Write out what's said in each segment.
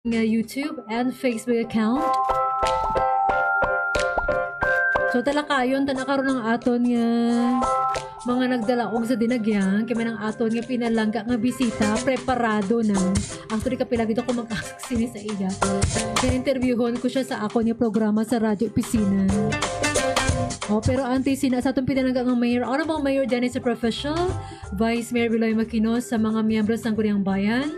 YouTube and Facebook account. So talakayon tanakaron ng aton nga mga nagdalaog sa dinagyan kay ng aton nga pinalangga nga bisita preparado na. Actually kapila gito ko magkakaksini sa iya. Kaya interviewon ko siya sa ako nga programa sa Radyo Opisina. Pero sina sa atong pinalangga nga mayor, Honorable Mayor Dennis Professional, Vice Mayor Biloy Maquinos, sa mga miyembro sa Kuriang Bayan,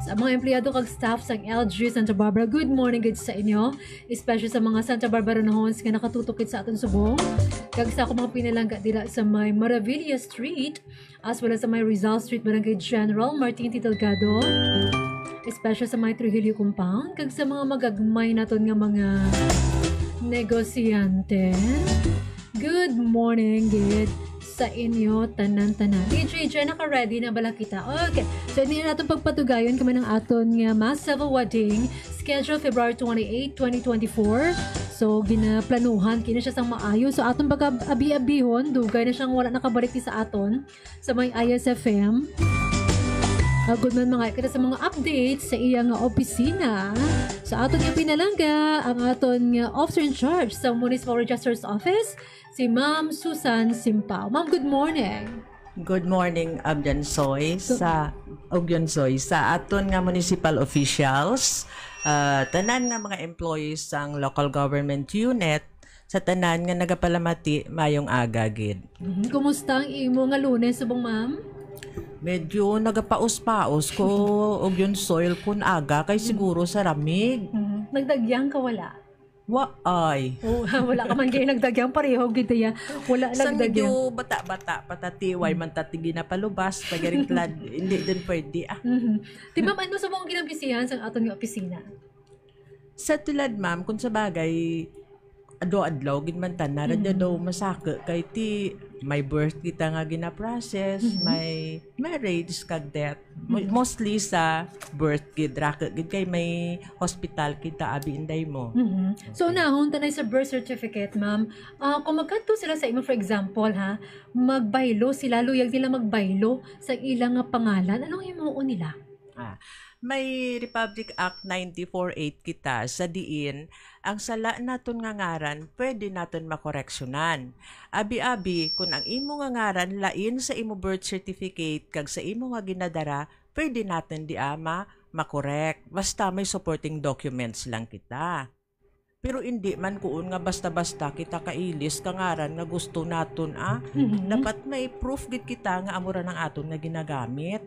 sa mga empleyado kag staff sa LG Santa Barbara, good morning good sa inyo, especially sa mga Santa Barbara nohons nga nakatutukit sa atong subong, kag sa ako mga pinalangga dila sa may Maravilla Street, as well as sa may Rizal Street, Barangay General Martin T. Delgado, especially sa may Trujillo Compound, kag sa mga magagmay naton nga mga negosyante. Good morning, good sa inyo tanan-tanan. DJ Jen, naka-ready na bala kita? Okay. So, hindi na natin pagpatugayon kami ng aton nga mass civil wedding scheduled February 28, 2024. So, ginaplanuhan kina siya sang maayo. So, aton pag-abi-abihon, dugay na siyang wala nakabalik sa aton sa may ISFM. Good man mga kita sa mga updates sa iyang opisina. Sa aton nga pinalangga, ang aton nga officer in charge sa Municipal Registrar's Office, si Ma'am Susan Simpao. Ma'am, good morning. Good morning, Ugyonsoy sa aton nga municipal officials, tanan nga mga employees sang local government unit, sa tanan nga nagapalamati mayong aga gid. Kumusta ang imo nga Lunes subong ma'am? Medyo nagapaus-paus ko og yun soil kun aga kay siguro sa ramig. Nagdagyang ka wala? Waay. Wala ka man kayo nagdagyang pareho gid ya. Wala nagdagyang. Medyo bata-bata patatiway man tatigi na palubas pagaring tlad hindi din pwede Di ma'am, ano sa mga ginabisihan sa aton nga opisina? Sa tulad ma'am kung sa bagay adlaw gid man tan narad daw masaka kay ti may birth kita nga gina-process, may marriage kag death. Mostly sa birth gid raka gid kay may hospital kita abi inday mo. So nahon tanay sa birth certificate ma'am, kung magkanto sila sa imo for example magbaylo sila, luyag nila magbaylo sa ilang nga pangalan, anong himuon nila? May Republic Act 94.8 kita sa diin ang sala naton nga ngaran pwede naton makoreksyonan. Abi-abi kung ang imo nga ngaran lain sa imo birth certificate kag sa imo nga ginadara pwede naton di ama makorek basta may supporting documents lang kita. Pero hindi man kuon nga basta-basta kita kailis ka ngaran nga gusto naton dapat may proof gid kita nga amura ng aton nga ginagamit.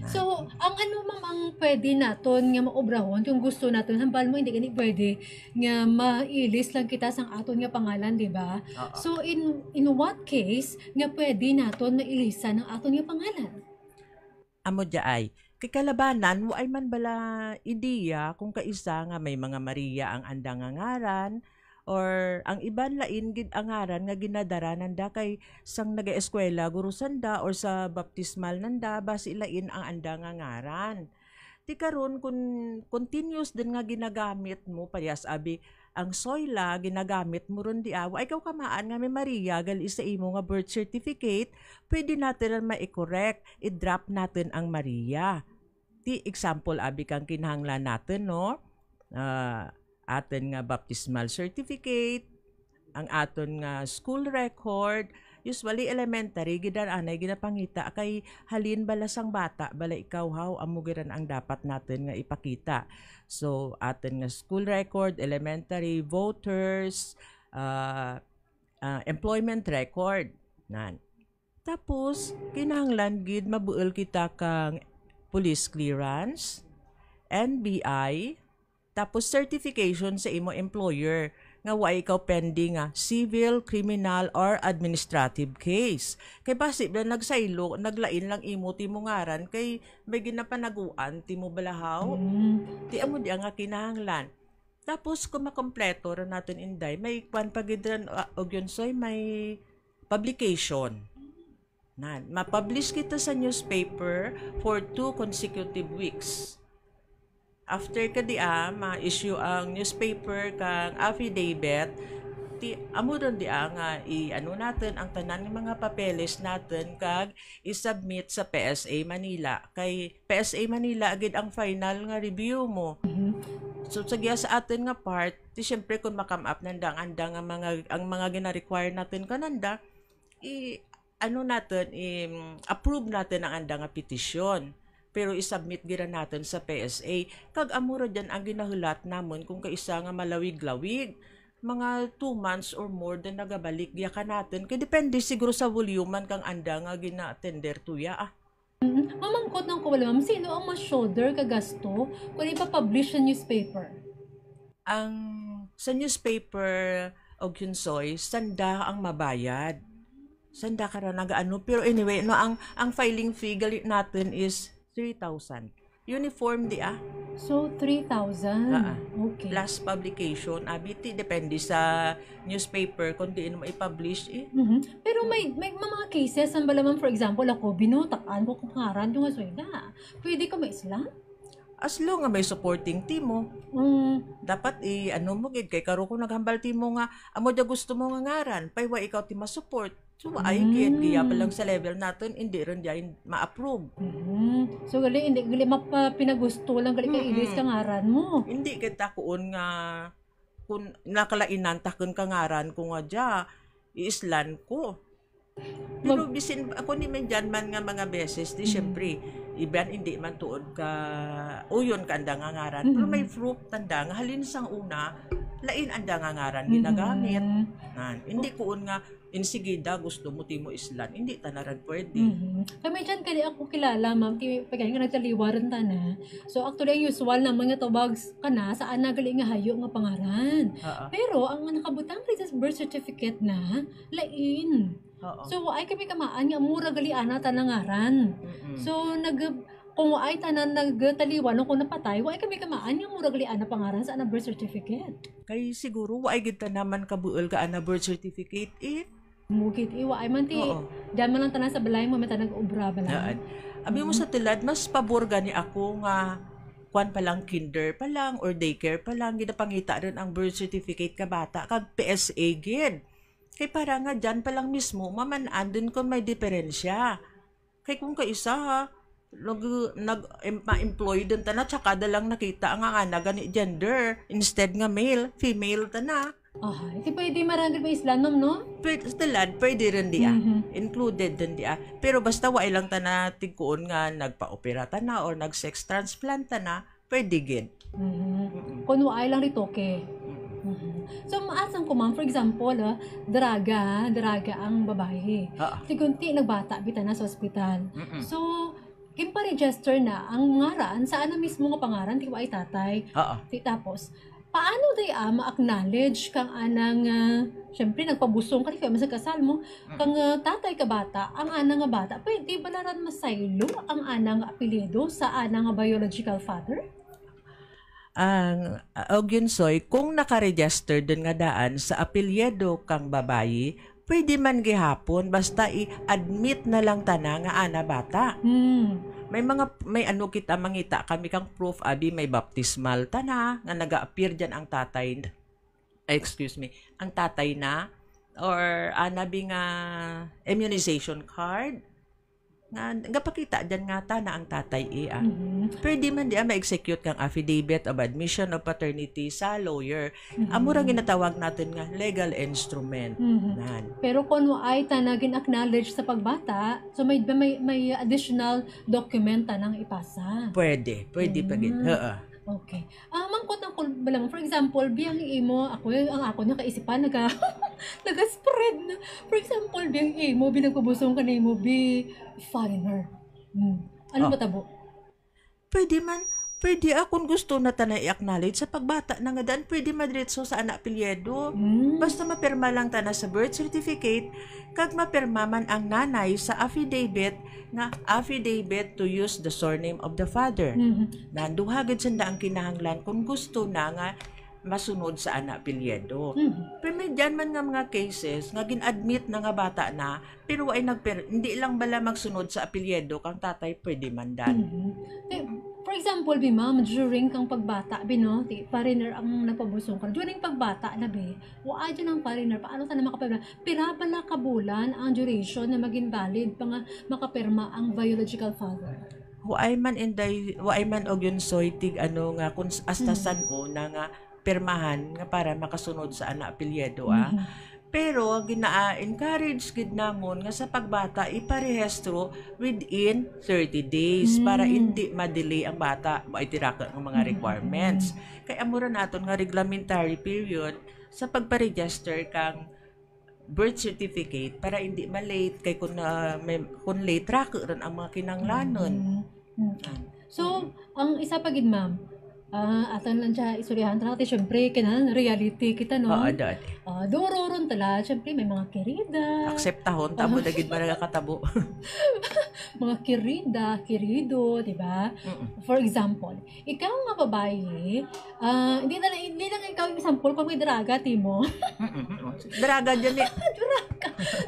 So, ang ano ma'am ang pwede naton nga maobrahon kung gusto naton hambal mo hindi gani pwede nga mailis lang kita sang aton nga pangalan, di ba? So in what case nga pwede naton mailisan ang aton nga pangalan? Amo ay kay kalabanan mo ay man bala ideya kung kaisa nga may mga Maria ang andang nga ngaran or ang iban lain gid ang ngaran nga ginadara nanda kay sang nagaeskwela guro sanda or sa baptismal nanda basi lain ang anda nga ngaran. Ti karon kun continuous din nga ginagamit mo parehas abi ang soyla ginagamit mo ron di awa ikaw kamaan nga may Maria gali sa imo nga birth certificate pwede natin ma-correct i-drop natin ang Maria. Ti example abi kang kinahanglan natin no aton nga baptismal certificate, ang aton nga school record, usually elementary gidan anay ginapangita kay halin bala sang bata bala ikaw amo giran ang dapat natin nga ipakita. So aton nga school record, elementary, voters, employment record nan. Tapos kinahanglan gid mabuel kita kang police clearance, NBI, tapos certification sa imo employer nga wa ikaw pending civil, criminal or administrative case. Kay basi na nagsaylo, naglain lang imo ti mo ngaran kay may ginapanaguan ti mo balahaw. Ti amo di nga kinahanglan. Tapos kung makompleto ra natin inday, may kwan pagidran Ugyonsoy may publication. Ma-publish kita sa newspaper for 2 consecutive weeks. After ka ma-issue ang newspaper kang affidavit Iti amo ron di nga i-ano natin ang tanan ng mga papeles natin kag i-submit sa PSA Manila. Kay PSA Manila agad ang final nga review mo. So sagya sa atin nga part, ti syempre kung makam up nanda ang mga gina-require natin kananda, ano natin approve natin ang anda nga petisyon. Pero isubmit gira natin sa PSA. Kag amuro dyan ang ginahulat namon kung kaisa nga malawig-lawig. Mga 2 months or more din nagabalik giya ka natin. Kaya depende siguro sa volume kang anda nga gina-tender tuya. Mamangkot ng ko, ma'am, sino ang mas shoulder kagasto kung ipapublish sa newspaper? Ang sa newspaper o Gunsoy, sanda ang mabayad. Sanda ka na nag-ano. Pero anyway, no, ang filing fee galit natin is 3,000. Uniform di So, 3,000. Okay. Plus publication. Abiti, depende sa newspaper kung diin mo i-publish Pero may mga cases, ang balaman, for example, ako, binutakan ko kung ngaran yung asweda. Pwede ka maisla? As long nga may supporting team mo. Dapat ano mo gid kay karo ko naghambal team mo nga amo da gusto mo nga ngaran pay wa ikaw ti ma-support. So ay gid giya pa lang sa level natin hindi ron diay ma-approve. So gali hindi gali pinagusto lang gali kay ilis ka ngaran mo. Hindi kita kuon nga kun nakalainan takon ka ngaran ko nga dia iislan ko. Pero bisin ako ni man dyan man nga mga beses di syempre iban hindi man tuod ka uyon ka anda nga ngaran pero may proof tanda nga halin sang una lain anda nga ngaran ginagamit hindi kuon nga insigida gusto mo timo islan hindi tanaran pwede. Kami dyan kani ako kilala ma'am pagani nga nagtaliwaran ta na so actually ang usual na mga tawags kana saan nagali nga hayo nga pangaran pero ang nakabutang sa birth certificate na lain. So ay kami kamaan nga mura gali ana tanangaran. So kung ay tanan nagtaliwan kung napatay, ay kami kamaan nga mura gali ana pangaran sa ana birth certificate. Kay siguro ay gid ta naman kabuol ka ana birth certificate Mugit iwa ay man ti. Diyan man lang tanan sa balay mo mata nag-ubra balay. Abi mo sa tilad mas pabor gani ako nga kwan pa lang kinder pa lang or daycare pa lang ginapangita rin ang birth certificate ka bata kag PSA gid. Kay para nga dyan pa lang mismo, mamanaan din kung may diferensya. Kay kung kaisa ma-employ din ta na, tsaka dalang nakita ang nga gani gender, instead nga male, female ta na. Ito pwede marangit may Islam, no? Pwede rin di included din di Pero basta wa ilang ta na tigkuon nga nagpa-opera ta na or nag-sex transplant ta na, pwede gid. Kung wa lang rito, okay. So, maasang ko ma'am, for example, daraga ang babae. Tigunti, nagbata, bita na sa ospital. So, kimpa-register na ang ngaran, saan na mismo nga pangaran, di ba ay tatay? Tapos, paano day ma-acknowledge kang anang, syempre, nagpabusong ka, kaya masagkasal mo, kang tatay ka bata, ang anang nga bata, pwede balaran masaylo ang anang apelyido sa anang biological father? Ang Gunsoy, kung nakaregister din nga daan sa apelyido kang babayi, pwede man gihapon basta i-admit na lang tana nga ana bata. May ano kita mangita kami kang proof abi may baptismal tana nga naga-appear diyan ang tatay. Ang tatay na or anabi nga immunization card. Nga pakita dyan nga ta na ang tatay Pwede man di ma-execute kang affidavit of admission of paternity sa lawyer. Amo ra ginatawag natin nga legal instrument. Pero kung ay tanagin acknowledge sa pagbata, so may additional document tanang ipasa. Pwede pa gid. Okay. Mangkot ng balang, for example, biyang imo, ang ako na kaisipan, naga-spread na. For example, biyang imo, binagpabusong ka na imo, foreigner. Ano ba tabo? Pwede akong gusto na tanay i-acknowledge sa pagbata na nga daan, pwede madritso sa anak apelyido. Basta mapirma lang tana sa birth certificate, kag mapirma man ang nanay sa affidavit nga affidavit to use the surname of the father. Nanduhagad sanda ang kinahanglan kung gusto na nga masunod sa anak apelyido. Pero may dyan man nga mga cases nga gin-admit na nga bata na pero ay hindi lang bala magsunod sa apelyido kang tatay pwede man dan. For For example, bi ma'am, during kang pagbata, bi no, ti foreigner ang nagpabusong ka. During pagbata na bi, wa dyan ang foreigner, paano ta na makapirma? Pira bala ka bulan ang duration na maging valid pa nga makapirma ang biological father. Waay man og yun soy tig ano nga kung hasta san una nga pirmahan nga para makasunod sa ana apelyido Pero gina-encourage gid namon nga sa pagbata iparehistro within 30 days para hindi ma-delay ang bata mo itiraka ng mga requirements. Kay amura naton nga reglementary period sa pagpa-register kang birth certificate para hindi ma-late kay kung late track ron ang mga kinanglanon. So, ang isa pa gid ma'am, atan lang siya isurihan natin, syempre, kailangan reality kita, no? Oo, dati. Dororon tala, syempre, may mga kirida, Akseptahon, tamo dagid ba nagakatabo. mga kirida, kirido, di ba? For example, ikaw nga babae, hindi lang ikaw yung example, kung may daraga, timo. Daraga dyan eh.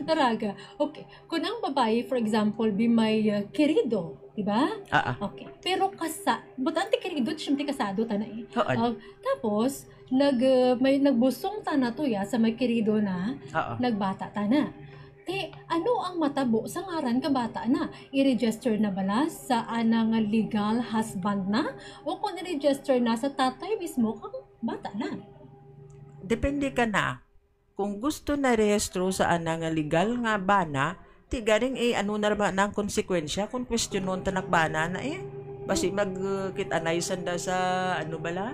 Daraga. Okay. Kung ang babae, for example, may kirido, di ba? Okay. Pero butante kirido, syempre kasado ta na eh. Tapos, may nagbusong ta na to sa may kirido na, nagbata ta na. Ano ang matabo sa ngaran ka bata na? I-register na bala sa anang legal husband na? O kung i-register na sa tatay mismo kang bata na? Depende ka na. Kung gusto na rehistro sa anang legal nga bana, ti garing ano na ba ng konsekwensya kung questionon tanak bana na basi magkitanay sanda sa ano bala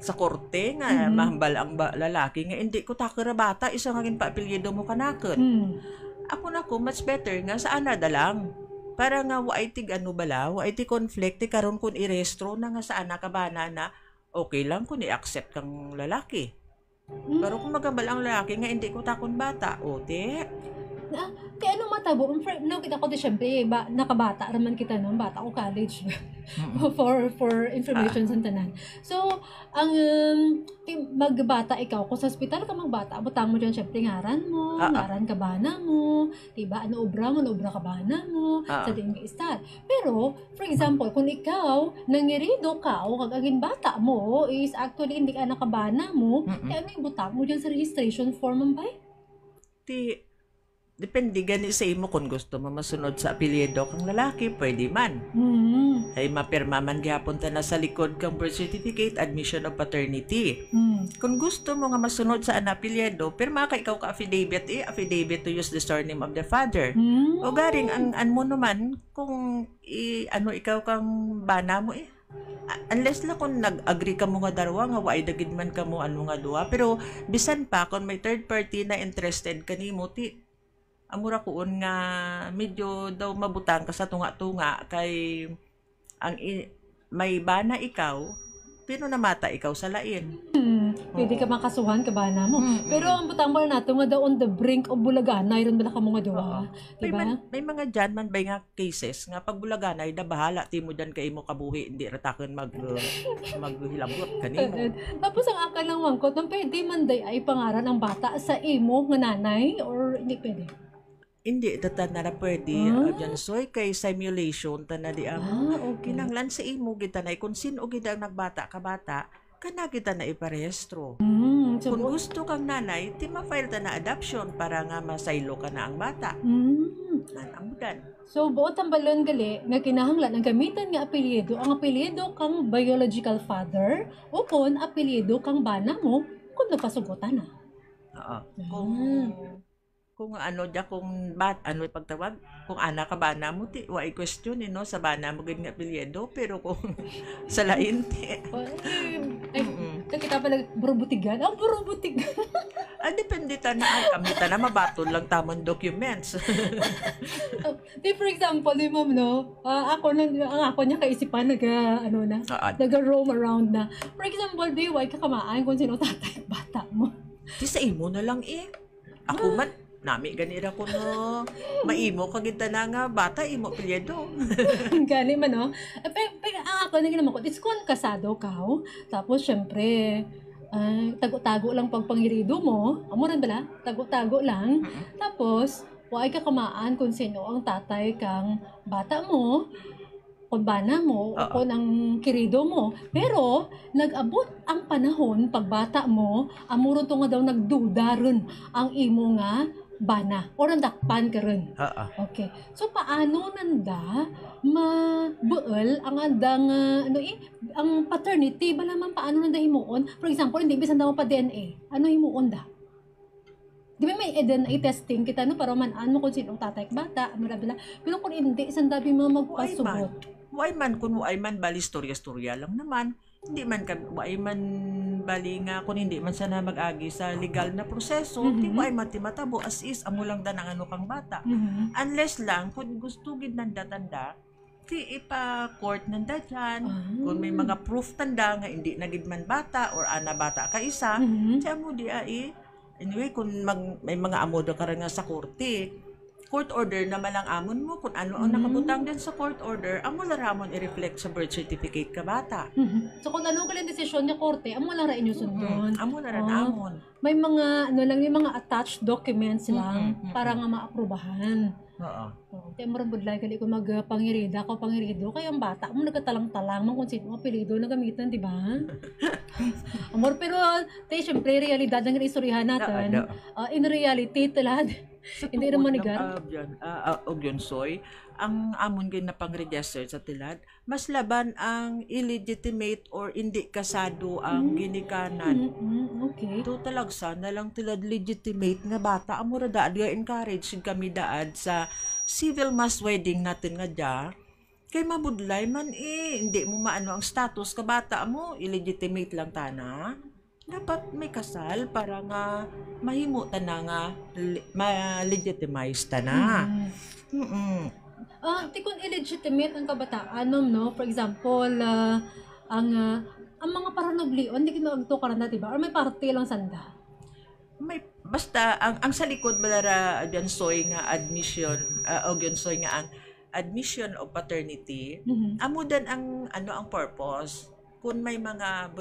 sa korte nga mahambal ang lalaki nga hindi ko takira bata isa nga paapelyido mo kanakon. Ako much better nga sa ana dalang para nga waay tig ano bala waay ti conflict ti karon kun irehistro na nga sa ana ka bana na okay lang kun i-accept kang lalaki. Pero kung magambal ang lalaki nga hindi ko takon bata, ano matabo? No, kita ko syempre, nakabata raman kita no, bata ko college for information sa tanan. So, ang magbata ikaw, kung sa hospital ka magbata, butang mo dyan syempre ngaran mo, ngaran ka bana mo, diba? Ano obra ka bana mo, sa tingin ka start. Pero, for example, kung ikaw, nangirido ka, o kagagin bata mo, is actually hindi ka nakabana mo, kaya ano yung butang mo dyan sa registration form ang bay? Depende gani sa imo kung gusto mo masunod sa apelyido kang lalaki, pwede man. Ay mapirma man gyapon ta na sa likod kang birth certificate, admission of paternity. Kung gusto mo nga masunod sa apelyido, pirma ka ikaw ka affidavit to use the surname of the father. O garing ang mo naman kung ikaw kang bana mo unless la kung nag-agree ka mo nga darwa nga waay dagid man ka mo nga duwa, pero bisan pa kung may third party na interested kanimo amura kuon nga medyo daw mabutang ka sa tunga-tunga kay may bana ikaw pero namata ikaw sa lain. Pwede ka makasuhan ka bana mo. Pero ang butang mo nato nga daw on the brink of bulaganay ron bala ka mga duwa. Diba? May mga dyan man bay nga cases nga pag bulaganay na bahala timo dyan kay mo kabuhi hindi ratakon maghilabot kanimo. Tapos ang akal ng wangkot, pwede man day ay pangaran ang bata sa imo nga nanay or hindi pwede? Hindi, datan na pwede. Diyan soy kay simulation ta na di amo. Kinanglan sa imo kita na kung sino gid ang nagbata ka bata, kana kita na iparehistro. Kung gusto kang nanay, ti ma-file ta na adoption para nga masaylo ka na ang bata. Nanamudan. So, buot ang balon gali, nga kinahanglan ang gamitan nga apelyido, ang apelyido kang biological father, o kung apelyido kang bana mo, kung napasugutan na. Kung pagtawag, kung ana ka bana mo, waay question no, sa bana mo gid nga apelyido, pero kung sa lain, Kita pala, burubutigan? Burubutigan! Depende ta na, kami ta na mabatol lang tamang documents. For example, ma'am, no, ako niya kaisipan, naga-roam around na. For example, why kakamaan kung sino tatay bata mo? Di sa imo na lang Ako man, nami ganira ko no, maimo kagita na nga bata, imo apelyido. Gali man, no? Pero ako na ginaman ko, it's kung kasado ka, tapos syempre, tago-tago lang pagpangirido mo, amuran bala, tago-tago lang, tapos, huwag ka kamaan kung sino ang tatay kang bata mo, kung bana mo o Oo. kung ang kirido mo. Pero, nag-abot ang panahon, pagbata mo, amuron to nga daw nagduda ron ang imo nga bana o nandakpan ka ron. Oo. Okay. So, paano nanda mabuel ang andang, ang paternity, ba naman paano nanda himuon? For example, hindi bisan daw pa DNA. Ano himuon da? Di ba may DNA testing kita no para manaan mo kung sinong tatay at bata, bla. Pero kung hindi, isang dabi mga magpasubot. Why man kung why man bali storya lang naman. Hindi man ka why man bali nga kung hindi man sana mag-agi sa legal na proseso, di why man ti matabo as is amo lang da ng ano kang bata. Mhm. Unless lang kung gusto gid nanda tanda, ti ipa-court nanda dyan. Kung may mga proof tanda nga hindi na gid man bata or ana bata ka isa, Mhm. tiyan mo di ai. Anyway, kung may mga amodo ka rin nga sa korte, court order na malang amon mo kung ano ang nakabutang din sa court order, amo laramon i-reflect sa birth certificate ka bata. Mhm. So kung ano kalang desisyon niya korte, amo lang ra inyo sundon. Amo na rin Oh. amon. May mga ano lang yung mga attached documents lang Mhm. para nga maaprubahan. Oo. Oh, kaya mo rin budlay gali ko magpangirida ko pangirido kaya ang bata mo nagkatalang-talang man kung sino ang apelyido na gamitan, di ba? Amor, pero te syempre realidad ng istoryahan natin. In reality talad hindi naman nigar. Og yun, soy, ang amon gin na pang-register sa tilad, mas laban ang illegitimate or hindi kasado ang ginikanan. Okay. Ito talagsa na lang tilad legitimate nga bata. Amo ra daad nga encourage kami daad sa civil mass wedding natin nga dya. Kay mabudlay man hindi mo maano ang status ka bata mo, illegitimate lang tana. Dapat may kasal para nga mahimo ta na nga ma-legitimize ta na. Kung illegitimate ang kabataan, ma'am, no? For example, ang mga paranoblion, hindi kinagto ka na, diba? Or may party lang sanda. May basta ang sa likod balara dyan soy nga admission o dyan soy nga ang admission of paternity. Amo dan ang ano ang purpose. Kung may mga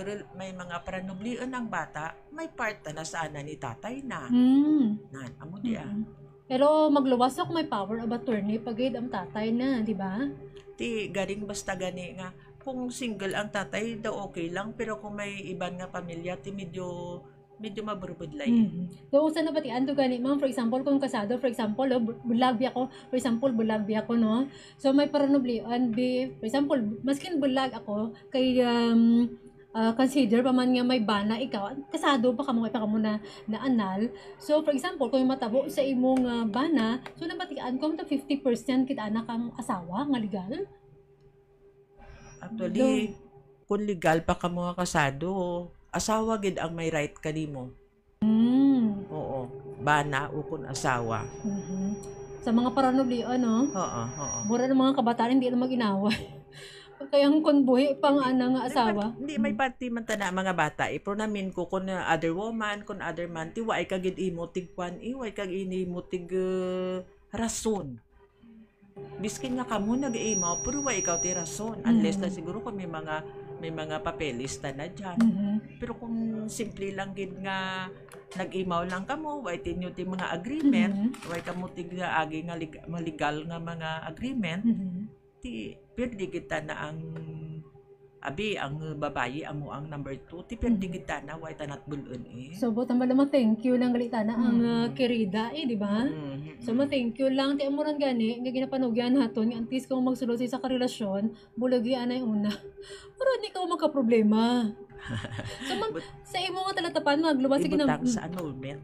paranoblion ng bata, may part na sana ni tatay na. Nan, amo diya. Pero magluwas ako may power of attorney pagid ang tatay na, di ba? Ti garing basta gani nga kung single ang tatay daw okay lang pero kung may iban nga pamilya ti medyo maburbudlay. So, saan na batian to gani, ma'am? For example, kung kasado, for example, bulagbi ako, no? So, may paranoblian, for example, maskin bulag ako, kay consider pa man nga may bana ikaw kasado pa kamo na anal. So for example kung matabo sa imong bana, so nabatian ko ta 50% kita anak kang asawa nga legal. Actually, kung legal pa ka mga kasado, asawa gid ang may right kanimo. Oo, bana o kun asawa. Sa mga paranoblian, no? Oo. Mura ng mga kabataan hindi na mag-inaway. Kaya kung buhi pang nga asawa. Hindi may pati man ta na mga bata. Pero namin ko kung other woman, kung other man, ti way kagid imo tigkwan, way kag ini mo tig rason. Biskin nga kamo nag-iimaw, pero way ikaw ti rason. Unless na siguro kung may mga papelista na dyan. Pero kung simple lang gid nga nag-imaw lang kamo, way tinyo ti mga agreement, way kamo tig agi nga legal nga mga agreement, ti pwede kita na ang babayi amo ang number 2 ti pwede kita na way tanat bulun So buta naman thank you lang galita na ang kirida di ba? So thank you lang ti amuran gani nga ginapanugyan naton nga antis kung magsulod sa karelasyon bulagi anay una. Pero hindi ka magka-problema. So sa imo nga talatapan maglubas sige na sa annulment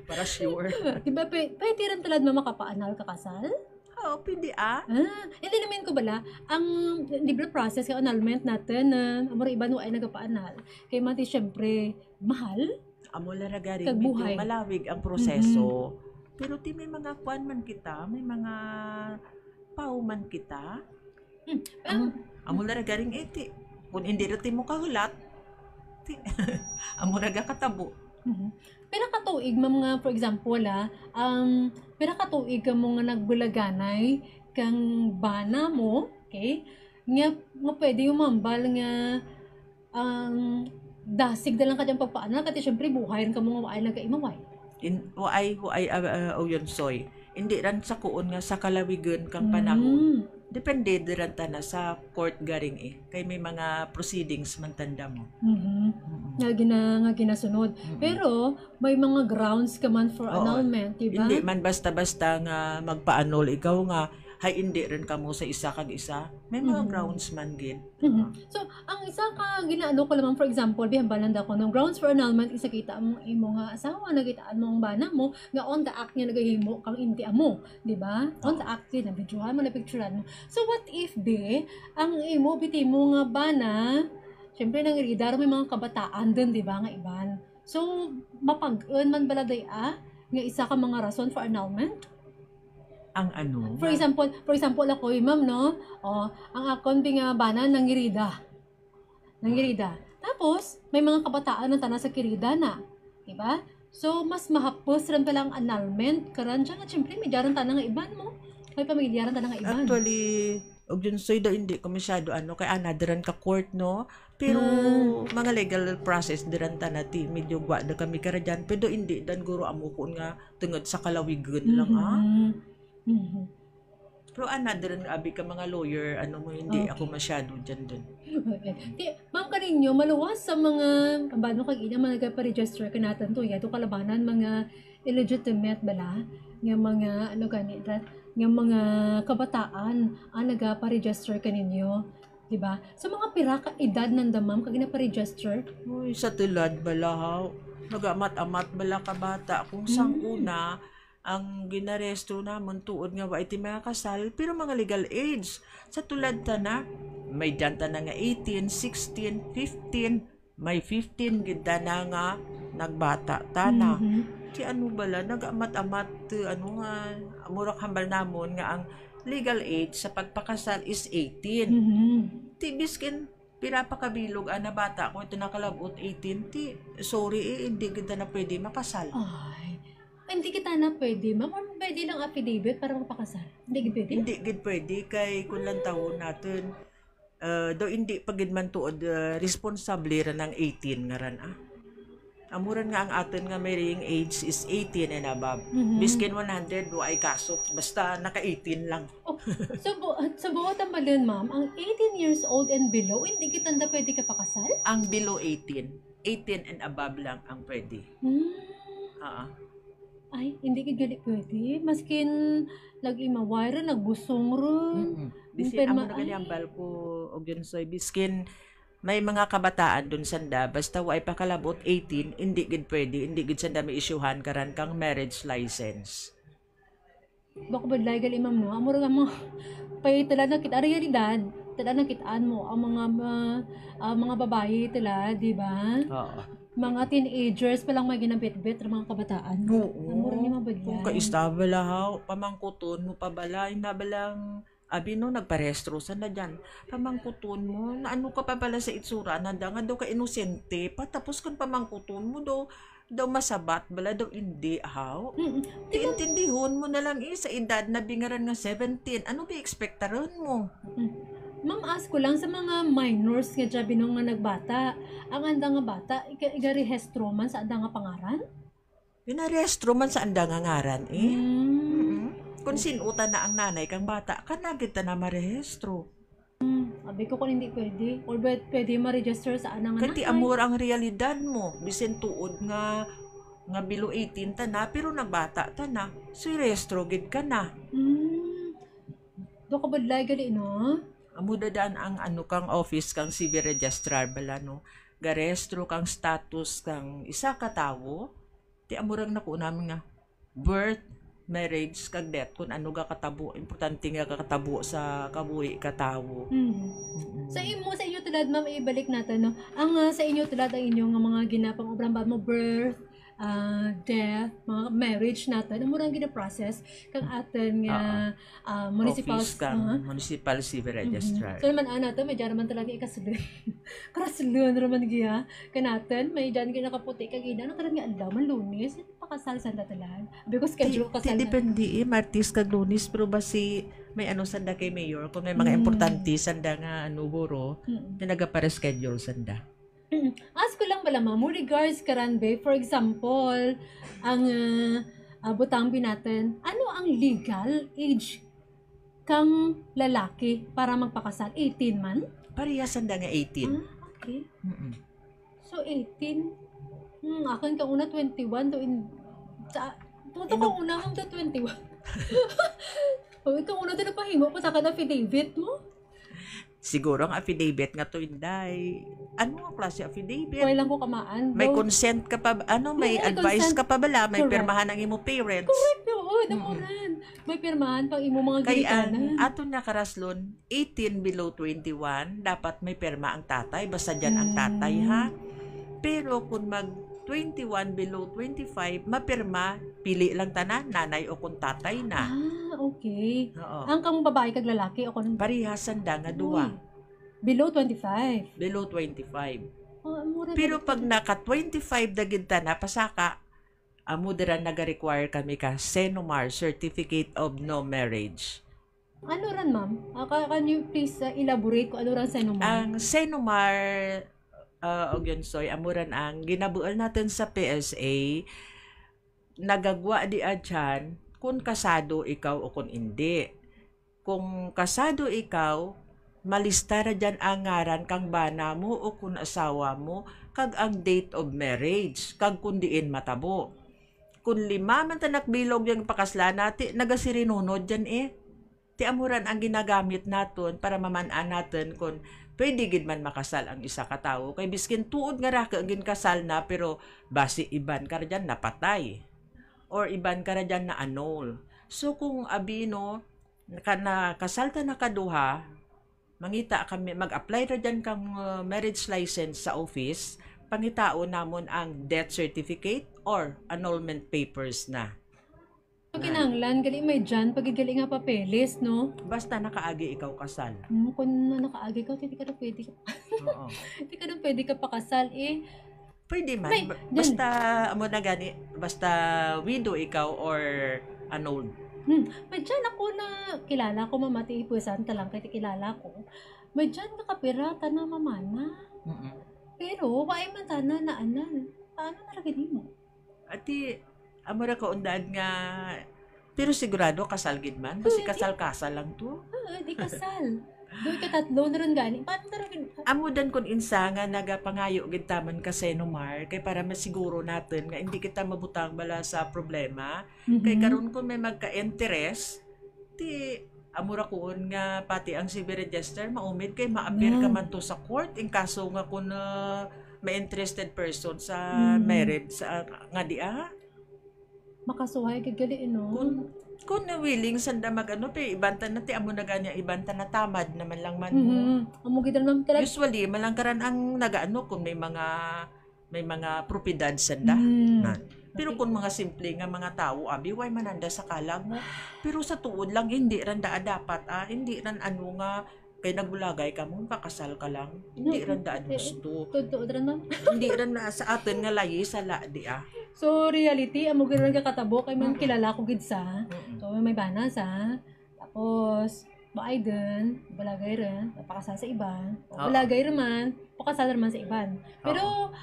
para sure. Diba pwede rin talad makapaanal ka kasal? Oo, pwede Hindi naman ko bala, ang legal process yung annulment natin na amor iba no ay nagapaanal. Kaya mati syempre, mahal. Amo lara gari Kagbuhay. medyo malawig ang proseso. Pero ti may mga kwan man kita, may mga pau man kita. Amo lara garing iti. Kung hindi rin mo kahulat, amo raga katabo. Pero katuig mga for example pero katuig ka mo nga nagbulaganay kang bana mo, okay? Nga pwede yung mambal nga dasig na lang ka dyan pagpaanal kasi syempre buhay rin ka mo nga waay nagkaimaway. Yun soy. Hindi ran sa kuon nga sa kalawigan kang panahon. Depende diran ta na sa court garing eh. Kay may mga proceedings man tanda mo. Nga nga ginasunod. Pero may mga grounds ka man for Oo. annulment, di ba? Hindi man basta-basta nga magpa-annul ikaw nga hay hindi rin kamo sa isa kag isa. May mga grounds man gid. So, ang isa ka ginaano ko lamang, for example, bihambalan ako, ng grounds for annulment, isa kita mong imo nga asawa, nagitaan mo ang bana mo, nga on the act niya nagahimo kang inti amo, di ba? On the act din, nabidyohan mo, napicturean mo. So, what if, ang imo, biti mo nga bana, syempre, nang iridar may mga kabataan din, di ba, nga iban. So, mapag-un man baladay nga isa ka mga rason for annulment? Ang ano? For example ako, ma'am, no? Ang akon nga bana nangirida. Tapos, may mga kabataan na tana sa kirida na. Diba? So, mas mahapos rin palang annulment. Karan siya nga, syempre, may diyaran tana nga iban mo. May pamilyaran tana nga iban. Actually, og yun soy da hindi ko masyado kay anadiran ka court no. Pero mga legal process diran tanati medyo gwa da kami karadyan pero hindi dan guro amo ko nga tungod sa kalawigan lang Pero anadiran nga abi ka mga lawyer mo hindi ako masyado dyan dun. Ma'am kaninyo, maluwas sa mga bano kag ina mga nagpa-register ka natin to yato kalabanan mga illegitimate bala nga mga nga mga kabataan ang nagpa-register kaninyo, di ba? So mga pira ka edad nanda ma'am kag napa-register? Uy, sa tulad balahaw. Nagamat-amat bala ka bata kung sang una ang ginaresto namon tuod nga wa iti mga kasal pero mga legal age sa tulad ta na may danta na nga 18, 16, 15 may 15 gid na nga nagbata tana ti bala nagamat-amat nga murak hambal namon nga ang legal age sa pagpakasal is 18 ti biskin pira pa kabilog na bata kung ito nakalabot 18 ti sorry hindi kita na pwede makasal. Ay, hindi kita na pwede, ma'am. Or pwede lang affidavit para mapakasal? Hindi gid pwede? Hindi gid pwede kay kung lang taon natin daw hindi pagid man tuod responsable ra ng 18 nga ran Amuran nga ang aton nga marrying age is 18 and above. Biskin 100 wa ay kaso basta naka 18 lang. So buot ang balon, ma'am, ang 18 years old and below, hindi kita na pwede ka pakasal? Ang below 18 and above lang ang pwede. Ay, hindi ka gali pwede. Maskin nag-imaway rin, nagbusong rin. Bisin amo na ganyambal ko og yun soy biskin may mga kabataan dun sanda basta wa ay pakalabot 18 hindi gid pwede hindi gid sanda may isyuhan karan kang marriage license. Bako ba gali imam no? Amo ra mo pay tala na kita realidad. Tala na kitaan mo ang mga babae tala, di ba? Oo. Mga teenagers pa lang may ginabit-bit mga kabataan. Amo ra ni mabadyan. Kung kaistabala haw pamangkuton mo pa bala na balang abi no nagparehistro sa na dyan. Pamangkuton mo na ano ka pa pala sa itsura na nga daw ka inosente pa tapos kung pamangkuton mo daw masabat bala daw hindi haw. Tiintindihon mo na lang sa edad na bingaran nga 17 ano bi-expectaron mo? Ma'am, ask ko lang sa mga minors nga dyan binong nga nagbata. Ang anda nga bata, igarehestro man sa anda nga pangaran? Pinarehistro man sa anda nga ngaran Kung sinuta na ang nanay kang bata, kanagit na marehistro. Abi ko kung hindi pwede. Or pwede ma-register sa anang anak. Kanti amor ang realidad mo. Bisin tuod nga below 18 ta na, pero nagbata ta na. So, rehistro gid ka na. Do ka badlay gali, no? Amo dadaan ang kang office kang civil registrar bala, no? Garehistro kang status kang isa ka tawo. Ti amurang naku namin nga birth, marriage kag death kung ano ga katabo importante nga katabo sa kabuhi katawo. Sa inyo tulad ma'am ibalik natin no. Ang sa inyo tulad ang inyong mga ginapang obrang ba mo birth, death, mga marriage natin, ang murang gina-process kang atin nga municipal municipal civil registrar. So naman natin may dyan naman talaga ikasulun. Karasulun naman giya kanatin may dyan nakaputi kag ina no karon nga adlaw man Lunes pakasal sa datalan. Because schedule kasal. Depende Martis kag Lunes pero basi may sanda kay mayor kung may mga importante sanda nga guro na nagapa-reschedule sanda. Ask ko lang bala mo regards karanbe, for example, ang butang natin, ano ang legal age kang lalaki para magpakasal? 18 man? Pariyasan da nga 18. Okay. Mm-mm. So, 18. Akin ka una 21 to in... Tuto ka una hang to 21. Ikaw una to napahimo pa sa ka na affidavit mo? Siguro ang affidavit nga to, Inday. Ano nga klase affidavit? Wala lang ko kamaan. May Daw- consent ka pa, may May advice consent. ka pa bala, may Correct. pirmahan ng imo parents. Correct, oo, nakuran. May pirmahan pang imo mga Kay gilitanan. ang ato na karaslon, 18 below 21, dapat may pirma ang tatay, basta dyan ang tatay ha. Pero kung mag 21 below 25, mapirma, pili lang tanan, nanay o kung tatay na. Okay. Oo. Ang kang babae kag lalaki o kung Parihasan da nga duwa, below 25. below 25. Oh, mura Pero na- pag naka 25 na gid na pasaka, amo dira naga-require kami ka Senomar Certificate of No Marriage. Ano ran, ma'am? Can you please elaborate kung ano ran sa inyo, ma'am? Ang Senomar Ogyonsoy, amuran ang ginabual natin sa PSA, nagagwa di dyan kung kasado ikaw o kung hindi. Kung kasado ikaw, malista ra dyan ang ngaran kang bana mo o kung asawa mo, kag ang date of marriage, kag kundiin matabo. Kung 5 man tanak bilog yung pakasla nati, nagasirinunod dyan Ti amuran ang ginagamit naton para mamanaan natin kung pwede gid man makasal ang isa ka tawo. Kay biskin tuod nga ra ka ginkasal na pero basi iban ka ra dyan napatay. Or iban ka ra dyan na annul. So kung abino, na kasal ta na kaduha, mangita kami, mag-apply ra dyan kang marriage license sa office, pangitao namon ang death certificate or annulment papers na. Pag kinanglan, gali may dyan, pagigali nga papeles, no? Basta nakaagi ikaw kasal. Kung nakaagi ka, hindi ka na pwede ka. Oo. Hindi ka na pwede ka pakasal, Pwede man. May- Basta, amo na gani, basta widow ikaw or annulled. May dyan ako na kilala ko, mamati ipusan talang kaya kilala ko. May dyan ka kapirata na mamana. Pero, waay man tana na anan. Paano nalagay mo? Ati, amo ra ko undad nga, pero sigurado kasal gid man. Basi kasal-kasal lang to. Di kasal. Doon ka tatlo na rin gani. Paano na rin? Amo dan kun insa nga nagapangayo gid taman ka Senomar kay para masiguro natin nga hindi kita mabutang bala sa problema. Kay karon kun may magka-interest, ti amura kuon nga pati ang civil register maumid kay ma-appear ka man to sa court in kaso nga kun may interested person sa marriage sa nga dia. Makasuhay kagali, no? Kung na willing sanda magano pe ibanta na ti amo na ganya ibanta na tamad naman lang man mo. Amo kita naman talaga. Usually malangkaran ang nagaano kung may mga propiedad sanda. Na. Pero kung mga simple nga mga tao, abi way mananda sa kalag mo. Pero sa tuod lang hindi ran dapat hindi ran ano nga kay nagbulagay ka mo pakasal ka lang. Hindi ran daan gusto. Totoo rin, ma'am. Hindi ran na sa atin nga layi sa di So, reality, amo gid rin ka katabo kay man kilala ko gid sa. So, may banas Tapos, baay din, balagay rin, pakasal sa iban. Balagay rin man, pakasal rin man sa iban. Pero,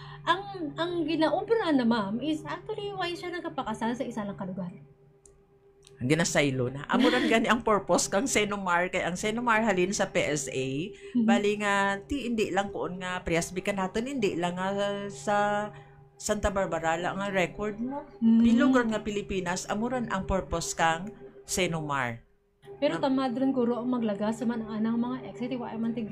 ang ginaubra na, ma'am, is actually why siya nagkapakasal sa isa lang kalugar. Ang ginasaylo na. Amuran gani ang purpose kang Senomar kay ang Senomar halin sa PSA. Bali nga hindi lang kuon nga presby ka naton hindi lang nga sa Santa Barbara lang ang record mo. Bilog ron nga Pilipinas amuran ang purpose kang Senomar. Pero tamad rin guro ang maglagas sa man ang anang mga ex, di ba ay man tig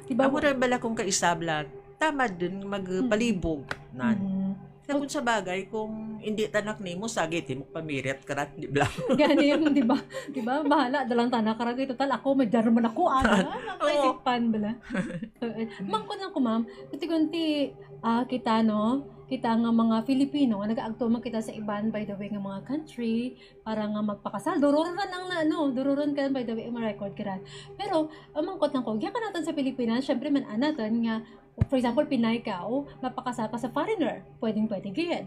Diba amuran bala kung kaisablag tamad din magpalibog nan. Kung sa bagay, kung hindi tanak nimo sagit mo pamiret karat di ba? Gani yung, di ba? Di ba? Bahala, dalang tanak karagay. Total, ako, may German ako. Nakaisipan bala. Mangko na ko, ma'am. Kunti-kunti, kita, no? Kita nga mga Filipino, nga nag-aagto man kita sa iban, by the way, nga mga country, para nga magpakasal. Dururon ang dururon ka by the way, ang record ka. Pero, mangkot lang ko, yan ka natin sa Pilipinas, syempre man anatan nga, for example, Pinay ka o napakasal ka sa foreigner. Pwedeng-pwede ganyan.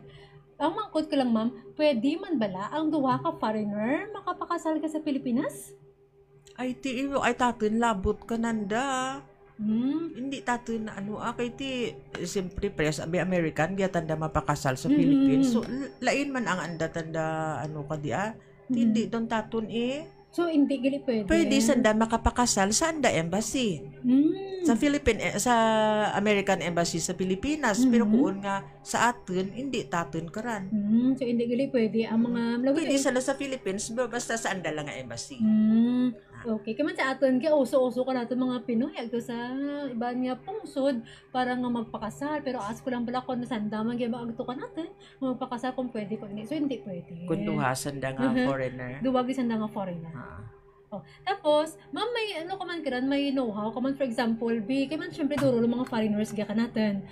Ang mangkot ko lang, ma'am, pwede man bala ang duha ka foreigner makapakasal ka sa Pilipinas? Ay, ay tatin labot ka nanda. Hindi tatin na kay ti, siyempre press, abi American, kaya tanda mapakasal sa Philippines. So, lain man ang anda tanda, ka di Hindi doon taton So, hindi gali pwede. Pwede sanda makapakasal sa anda embassy. Sa sa American Embassy sa Pilipinas. Pero kung nga sa atin, hindi taton karan. So, hindi gali pwede. Ang mga... Pwede sila sa Philippines, basta sa anda lang nga embassy. Okay. Kaya man sa atin, kaya uso-uso ka natin mga Pinoy. Agto sa iba nga pungsod para nga magpakasal. Pero ask ko lang pala kung nasandaman kaya maagto ka natin. Magpakasal kung pwede ko. So, hindi pwede. Kung duha sanda nga foreigner. Duwag isang nga foreigner. Oh. Tapos, ma'am, may ano ka man karan, may know-how ka man, for example, kaya man syempre duro ng mga foreigners ka natin.